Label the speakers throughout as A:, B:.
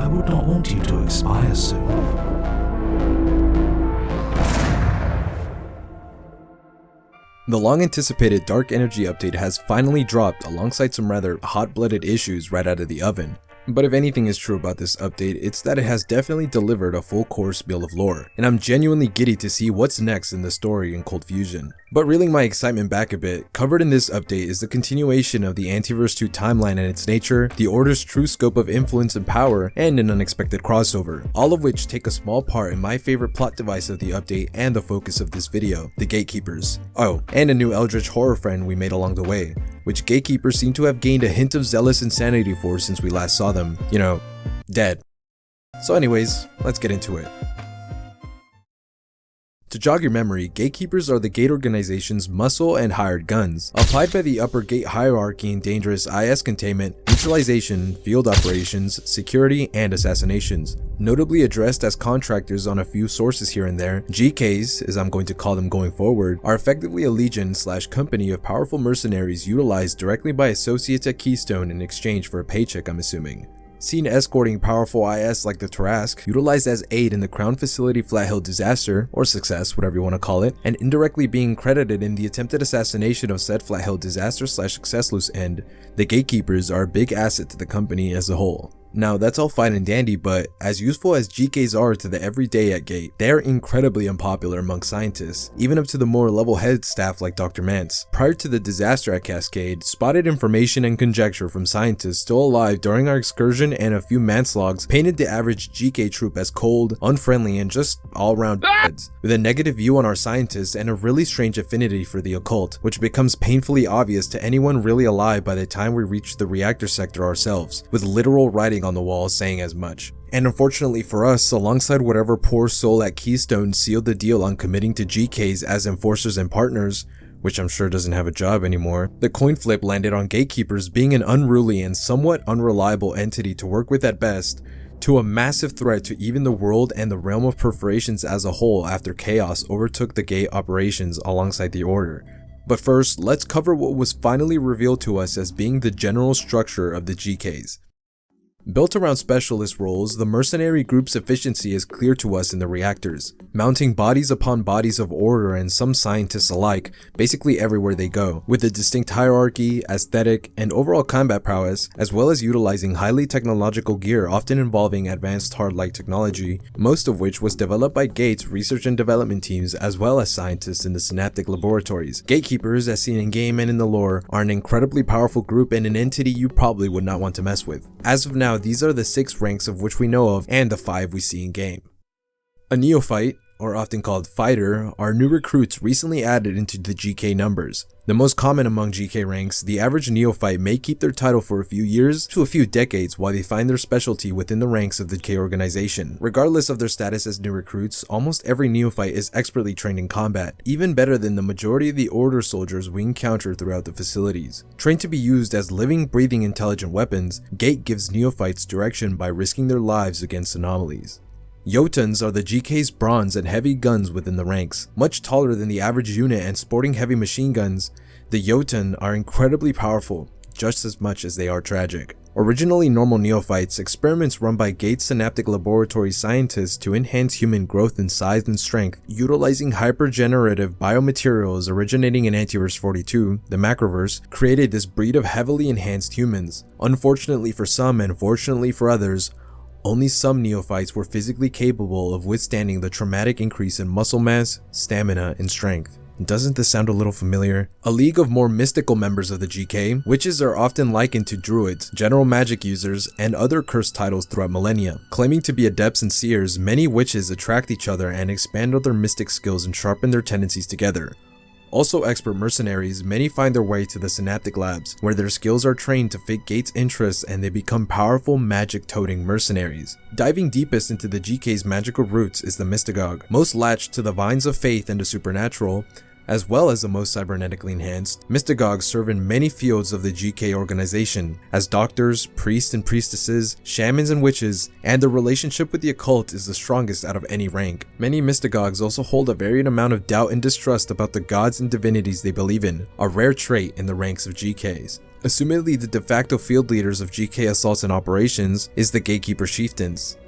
A: I would not want you to expire soon.
B: The long-anticipated Dark Energy update has finally dropped alongside some rather hot-blooded issues right out of the oven. But if anything is true about this update, it's that it has definitely delivered a full course meal of lore, and I'm genuinely giddy to see what's next in the story in Cold Fusion. But reeling my excitement back a bit, covered in this update is the continuation of the Antiverse 2 timeline and its nature, the Order's true scope of influence and power, and an unexpected crossover, all of which take a small part in my favorite plot device of the update and the focus of this video, the Gatekeepers. Oh, and a new Eldritch horror friend we made along the way, which Gatekeepers seem to have gained a hint of zealous insanity for since we last saw them, you know, dead. So anyways, let's get into it. To jog your memory, Gatekeepers are the Gate organization's muscle and hired guns, applied by the upper Gate hierarchy in dangerous IS containment, neutralization, field operations, security, and assassinations. Notably addressed as contractors on a few sources here and there, GKs, as I'm going to call them going forward, are effectively a legion/company of powerful mercenaries utilized directly by associates at Keystone in exchange for a paycheck, I'm assuming. Seen escorting powerful IS like the Tarask, utilized as aid in the Crown Facility Flathill disaster, or success, whatever you want to call it, and indirectly being credited in the attempted assassination of said Flathill disaster/success loose end, the Gatekeepers are a big asset to the company as a whole. Now that's all fine and dandy, but as useful as GKs are to the everyday at Gate, they are incredibly unpopular among scientists, even up to the more level-headed staff like Dr. Mance. Prior to the disaster at Cascade, spotted information and conjecture from scientists still alive during our excursion and a few Mance logs painted the average GK troop as cold, unfriendly, and just all-around beds, with a negative view on our scientists and a really strange affinity for the occult, which becomes painfully obvious to anyone really alive by the time we reach the reactor sector ourselves, with literal writing on the wall saying as much. And unfortunately for us, alongside whatever poor soul at Keystone sealed the deal on committing to GKs as enforcers and partners, which I'm sure doesn't have a job anymore, the coin flip landed on Gatekeepers being an unruly and somewhat unreliable entity to work with at best, to a massive threat to even the world and the realm of perforations as a whole after chaos overtook the Gate operations alongside the Order. But first, let's cover what was finally revealed to us as being the general structure of the GKs. Built around specialist roles, the mercenary group's efficiency is clear to us in the reactors, mounting bodies upon bodies of Order and some scientists alike, basically everywhere they go, with a distinct hierarchy, aesthetic, and overall combat prowess, as well as utilizing highly technological gear often involving advanced hard-like technology, most of which was developed by Gate's research and development teams as well as scientists in the Synaptic laboratories. Gatekeepers, as seen in-game and in the lore, are an incredibly powerful group and an entity you probably would not want to mess with. As of now, these are the 6 ranks of which we know of and the 5 we see in game. A neophyte, or often called fighter, are new recruits recently added into the GK numbers. The most common among GK ranks, the average neophyte may keep their title for a few years to a few decades while they find their specialty within the ranks of the K organization. Regardless of their status as new recruits, almost every neophyte is expertly trained in combat, even better than the majority of the Order soldiers we encounter throughout the facilities. Trained to be used as living, breathing intelligent weapons, Gate gives neophytes direction by risking their lives against anomalies. Jotuns are the GK's bronze and heavy guns within the ranks. Much taller than the average unit and sporting heavy machine guns, the Jotun are incredibly powerful, just as much as they are tragic. Originally normal neophytes, experiments run by Gate's Synaptic Laboratory scientists to enhance human growth in size and strength, utilizing hypergenerative biomaterials originating in Antiverse 42, the Macroverse, created this breed of heavily enhanced humans. Unfortunately for some and fortunately for others, only some neophytes were physically capable of withstanding the traumatic increase in muscle mass, stamina, and strength. Doesn't this sound a little familiar? A league of more mystical members of the GK, witches are often likened to druids, general magic users, and other cursed titles throughout millennia. Claiming to be adepts and seers, many witches attract each other and expand on their mystic skills and sharpen their tendencies together. Also expert mercenaries, many find their way to the Synaptic Labs, where their skills are trained to fit Gate's interests and they become powerful magic-toting mercenaries. Diving deepest into the GK's magical roots is the Mystagogue, most latched to the vines of faith and the supernatural, As well as the most cybernetically enhanced, mystagogues serve in many fields of the GK organization, as doctors, priests and priestesses, shamans and witches, and their relationship with the occult is the strongest out of any rank. Many mystagogues also hold a varied amount of doubt and distrust about the gods and divinities they believe in, a rare trait in the ranks of GKs. Assumedly, the de facto field leaders of GK assaults and operations is the Gatekeeper chieftains.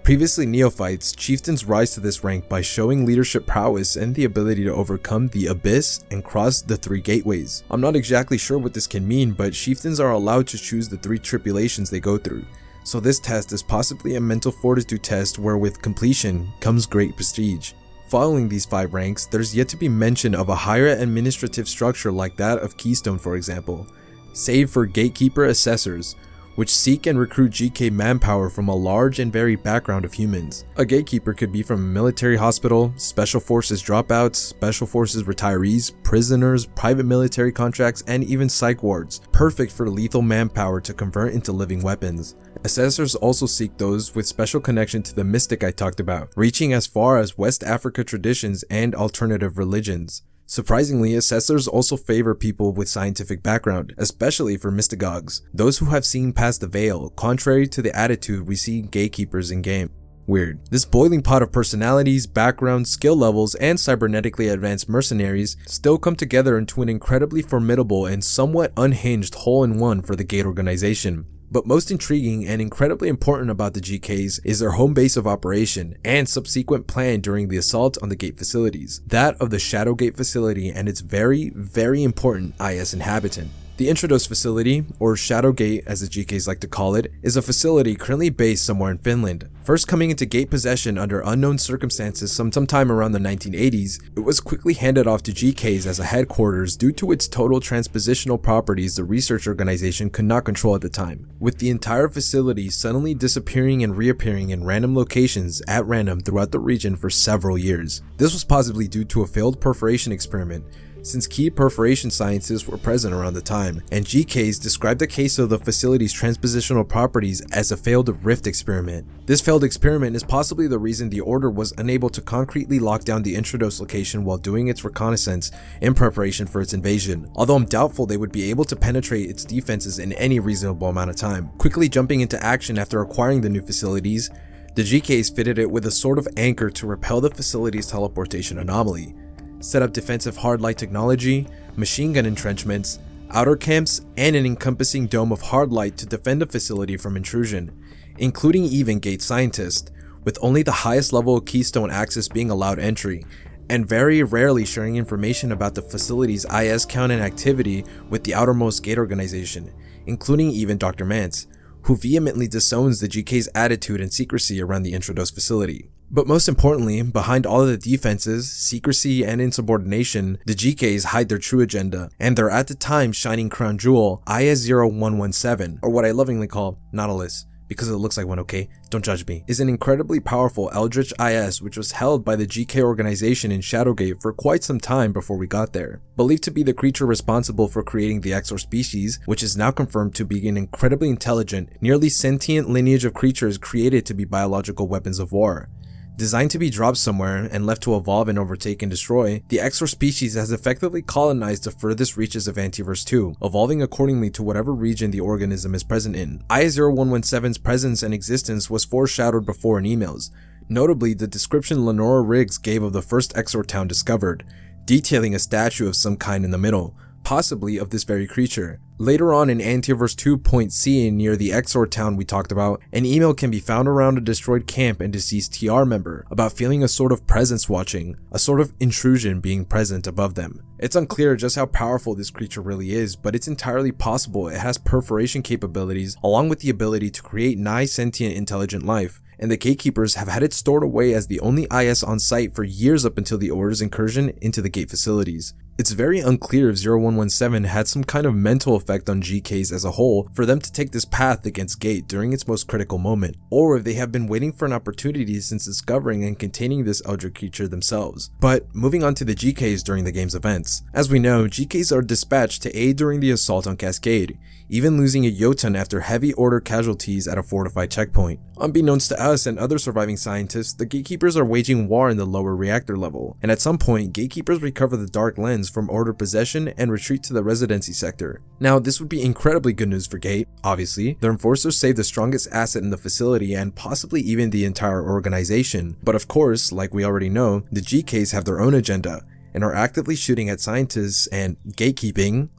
B: Previously neophytes, chieftains rise to this rank by showing leadership prowess and the ability to overcome the abyss and cross the 3 gateways. I'm not exactly sure what this can mean, but chieftains are allowed to choose the 3 tribulations they go through, so this test is possibly a mental fortitude test where with completion comes great prestige. Following these 5 ranks, there's yet to be mention of a higher administrative structure like that of Keystone, for example, save for Gatekeeper Assessors, which seek and recruit GK manpower from a large and varied background of humans. A gatekeeper could be from a military hospital, special forces dropouts, special forces retirees, prisoners, private military contracts, and even psych wards, perfect for lethal manpower to convert into living weapons. Assessors also seek those with special connection to the mystic I talked about, reaching as far as West Africa traditions and alternative religions. Surprisingly, assessors also favor people with scientific background, especially for mystagogues, those who have seen past the veil, contrary to the attitude we see in gatekeepers in game. Weird. This boiling pot of personalities, backgrounds, skill levels, and cybernetically advanced mercenaries still come together into an incredibly formidable and somewhat unhinged hole-in-one for the Gate organization. But most intriguing and incredibly important about the GKs is their home base of operation and subsequent plan during the assault on the Gate facilities, that of the Shadowgate facility and its very, very important IS inhabitant. The Unlost facility, or Shadowgate as the GKs like to call it, is a facility currently based somewhere in Finland. First coming into Gate possession under unknown circumstances sometime around the 1980s, it was quickly handed off to GKs as a headquarters due to its total transpositional properties the research organization could not control at the time, with the entire facility suddenly disappearing and reappearing in random locations at random throughout the region for several years. This was possibly due to a failed perforation experiment, since key perforation scientists were present around the time, and GKs described the case of the facility's transpositional properties as a failed rift experiment. This failed experiment is possibly the reason the Order was unable to concretely lock down the Unlost location while doing its reconnaissance in preparation for its invasion, although I'm doubtful they would be able to penetrate its defenses in any reasonable amount of time. Quickly jumping into action after acquiring the new facilities, the GKs fitted it with a sort of anchor to repel the facility's teleportation anomaly, set up defensive hard light technology, machine gun entrenchments, outer camps, and an encompassing dome of hard light to defend the facility from intrusion, including even Gate scientists, with only the highest level of Keystone access being allowed entry, and very rarely sharing information about the facility's IS count and activity with the outermost Gate organization, including even Dr. Mance, who vehemently disowns the GK's attitude and secrecy around the Unlost facility. But most importantly, behind all of the defenses, secrecy, and insubordination, the GKs hide their true agenda, and their at the time shining crown jewel, IS-0117, or what I lovingly call Nautilus, because it looks like one, okay? Don't judge me, is an incredibly powerful Eldritch IS which was held by the GK organization in Shadowgate for quite some time before we got there. Believed to be the creature responsible for creating the Exor species, which is now confirmed to be an incredibly intelligent, nearly sentient lineage of creatures created to be biological weapons of war. Designed to be dropped somewhere and left to evolve and overtake and destroy, the Exor species has effectively colonized the furthest reaches of Antiverse 2, evolving accordingly to whatever region the organism is present in. IS-0117's presence and existence was foreshadowed before in emails, notably the description Lenora Riggs gave of the first Exor town discovered, detailing a statue of some kind in the middle, possibly of this very creature. Later on in Antiverse 2.c near the Exor town we talked about, an email can be found around a destroyed camp and deceased TR member about feeling a sort of presence watching, a sort of intrusion being present above them. It's unclear just how powerful this creature really is, but it's entirely possible it has perforation capabilities along with the ability to create nigh sentient intelligent life, and the Gatekeepers have had it stored away as the only IS on site for years up until the Order's incursion into the Gate facilities. It's very unclear if 0117 had some kind of mental effect on GKs as a whole for them to take this path against Gate during its most critical moment, or if they have been waiting for an opportunity since discovering and containing this eldritch creature themselves. But moving on to the GKs during the game's events. As we know, GKs are dispatched to aid during the assault on Cascade, even losing a Jotun after heavy order casualties at a fortified checkpoint. Unbeknownst to us and other surviving scientists, the Gatekeepers are waging war in the lower reactor level, and at some point, Gatekeepers recover the Dark Lens from order possession and retreat to the residency sector. Now, this would be incredibly good news for Gate, obviously. Their enforcers save the strongest asset in the facility and possibly even the entire organization. But of course, like we already know, the GKs have their own agenda and are actively shooting at scientists and gatekeeping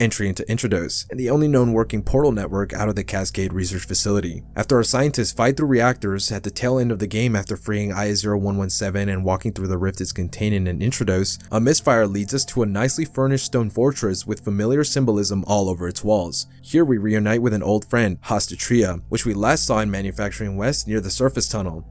B: entry into Introdos, and the only known working portal network out of the Cascade research facility. After our scientists fight through reactors at the tail end of the game after freeing IA-0117 and walking through the rift it's contained in Introdos, a misfire leads us to a nicely furnished stone fortress with familiar symbolism all over its walls. Here we reunite with an old friend, Hostatria, which we last saw in Manufacturing West near the surface tunnel.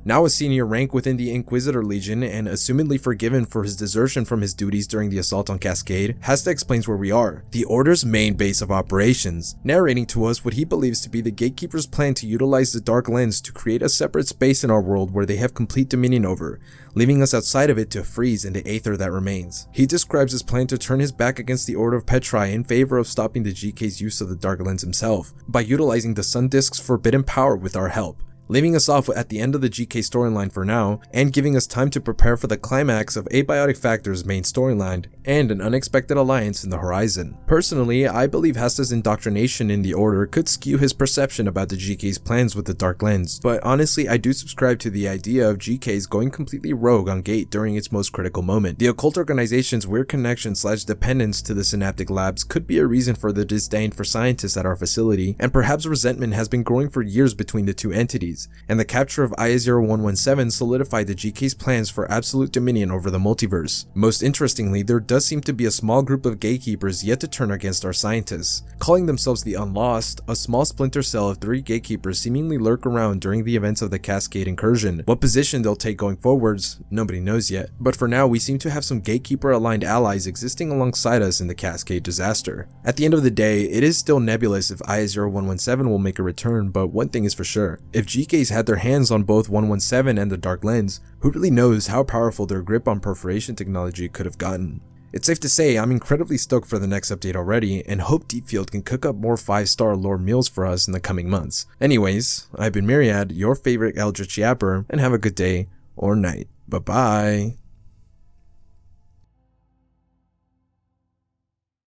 B: Now a senior rank within the Inquisitor Legion and assumedly forgiven for his desertion from his duties during the assault on Cascade, Hasta explains where we are, the Order's main base of operations, narrating to us what he believes to be the Gatekeepers' plan to utilize the Dark Lens to create a separate space in our world where they have complete dominion over, leaving us outside of it to freeze in the aether that remains. He describes his plan to turn his back against the Order of Petri in favor of stopping the GK's use of the Dark Lens himself, by utilizing the Sun Disk's forbidden power with our help, leaving us off at the end of the GK storyline for now, and giving us time to prepare for the climax of Abiotic Factor's main storyline, and an unexpected alliance in the horizon. Personally, I believe Hasta's indoctrination in the Order could skew his perception about the GK's plans with the Dark Lens, but honestly I do subscribe to the idea of GK's going completely rogue on Gate during its most critical moment. The occult organization's weird connection / dependence to the Synaptic Labs could be a reason for the disdain for scientists at our facility, and perhaps resentment has been growing for years between the two entities, and the capture of IA-0117 solidified the GK's plans for absolute dominion over the multiverse. Most interestingly, there does seem to be a small group of gatekeepers yet to turn against our scientists. Calling themselves the Unlost, a small splinter cell of 3 gatekeepers seemingly lurk around during the events of the Cascade incursion. What position they'll take going forwards, nobody knows yet. But for now, we seem to have some gatekeeper-aligned allies existing alongside us in the Cascade disaster. At the end of the day, it is still nebulous if IA-0117 will make a return, but one thing is for sure. If GKs had their hands on both 117 and the Dark Lens, who really knows how powerful their grip on perforation technology could have gotten. It's safe to say I'm incredibly stoked for the next update already, and hope Deepfield can cook up more 5-star lore meals for us in the coming months. Anyways, I've been Myriad, your favorite Eldritch Yapper, and have a good day or night. Bye bye.